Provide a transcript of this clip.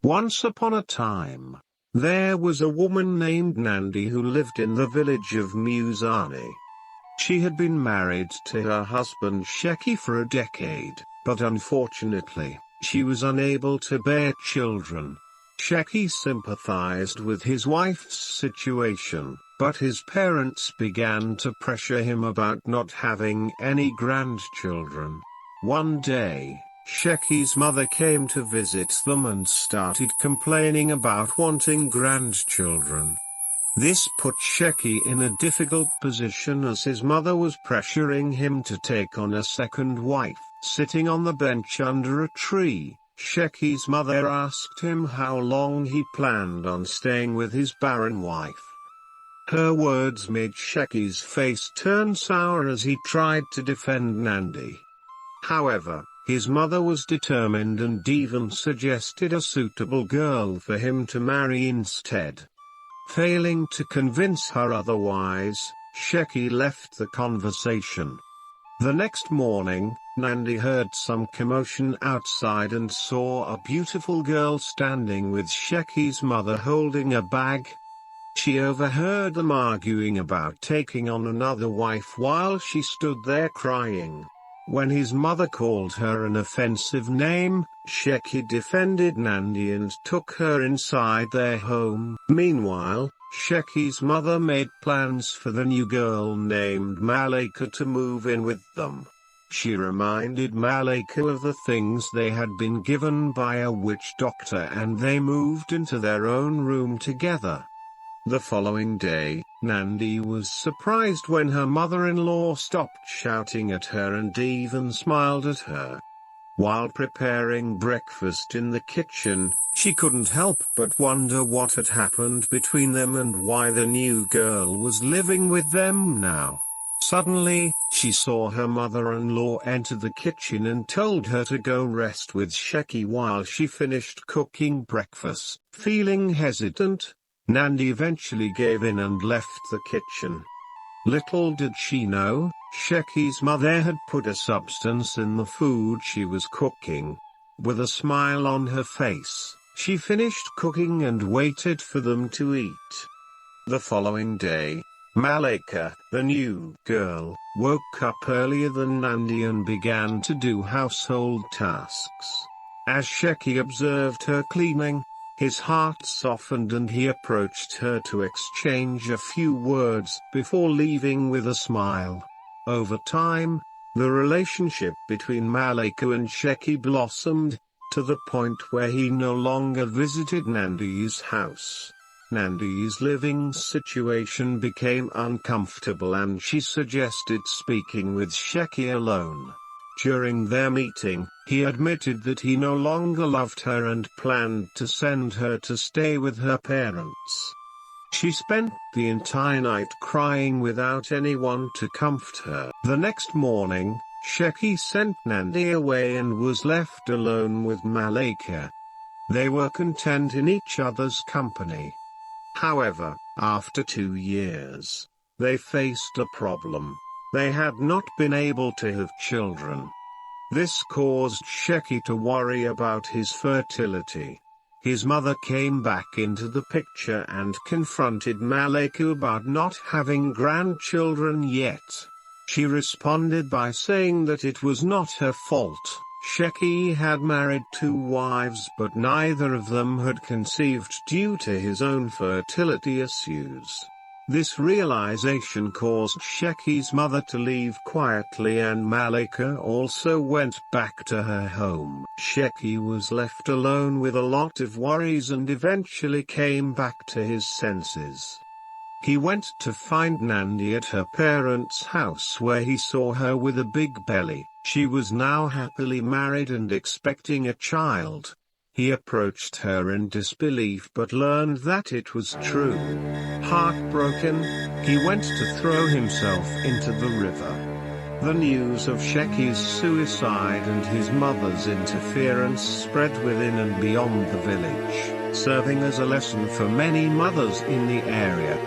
Once upon a time, there was a woman named Nandi who lived in the village of Musani. She had been married to her husband Sheki for a decade, but unfortunately, she was unable to bear children. Sheki sympathized with his wife's situation, but his parents began to pressure him about not having any grandchildren. One day, Sheki's mother came to visit them and started complaining about wanting grandchildren. This put Sheki in a difficult position as his mother was pressuring him to take on a second wife. Sitting on the bench under a tree, Sheki's mother asked him how long he planned on staying with his barren wife. Her words made Sheki's face turn sour as he tried to defend Nandi. However, his mother was determined and even suggested a suitable girl for him to marry instead. Failing to convince her otherwise, Sheki left the conversation. The next morning, Nandi heard some commotion outside and saw a beautiful girl standing with Sheki's mother holding a bag. She overheard them arguing about taking on another wife while she stood there crying. When his mother called her an offensive name, Sheki defended Nandi and took her inside their home. Meanwhile, Sheki's mother made plans for the new girl named Malika to move in with them. She reminded Malika of the things they had been given by a witch doctor and they moved into their own room together. The following day, Nandi was surprised when her mother-in-law stopped shouting at her and even smiled at her. While preparing breakfast in the kitchen, she couldn't help but wonder what had happened between them and why the new girl was living with them now. Suddenly, she saw her mother-in-law enter the kitchen and told her to go rest with Sheki while she finished cooking breakfast. Feeling hesitant, Nandi eventually gave in and left the kitchen. Little did she know, Sheki's mother had put a substance in the food she was cooking. With a smile on her face, she finished cooking and waited for them to eat. The following day, Malika, the new girl, woke up earlier than Nandi and began to do household tasks. As Sheki observed her cleaning, his heart softened and he approached her to exchange a few words before leaving with a smile. Over time, the relationship between Malika and Sheki blossomed, to the point where he no longer visited Nandi's house. Nandi's living situation became uncomfortable and she suggested speaking with Sheki alone. During their meeting, he admitted that he no longer loved her and planned to send her to stay with her parents. She spent the entire night crying without anyone to comfort her. The next morning, Sheki sent Nandi away and was left alone with Malika. They were content in each other's company. However, after 2 years, they faced a problem. They had not been able to have children. This caused Sheki to worry about his fertility. His mother came back into the picture and confronted Malika about not having grandchildren yet. She responded by saying that it was not her fault. Sheki had married 2 wives but neither of them had conceived due to his own fertility issues. This realization caused Sheki's mother to leave quietly and Malika also went back to her home. Sheki was left alone with a lot of worries and eventually came back to his senses. He went to find Nandi at her parents' house where he saw her with a big belly. She was now happily married and expecting a child. He approached her in disbelief but learned that it was true. Heartbroken, he went to throw himself into the river. The news of Sheki's suicide and his mother's interference spread within and beyond the village, serving as a lesson for many mothers in the area.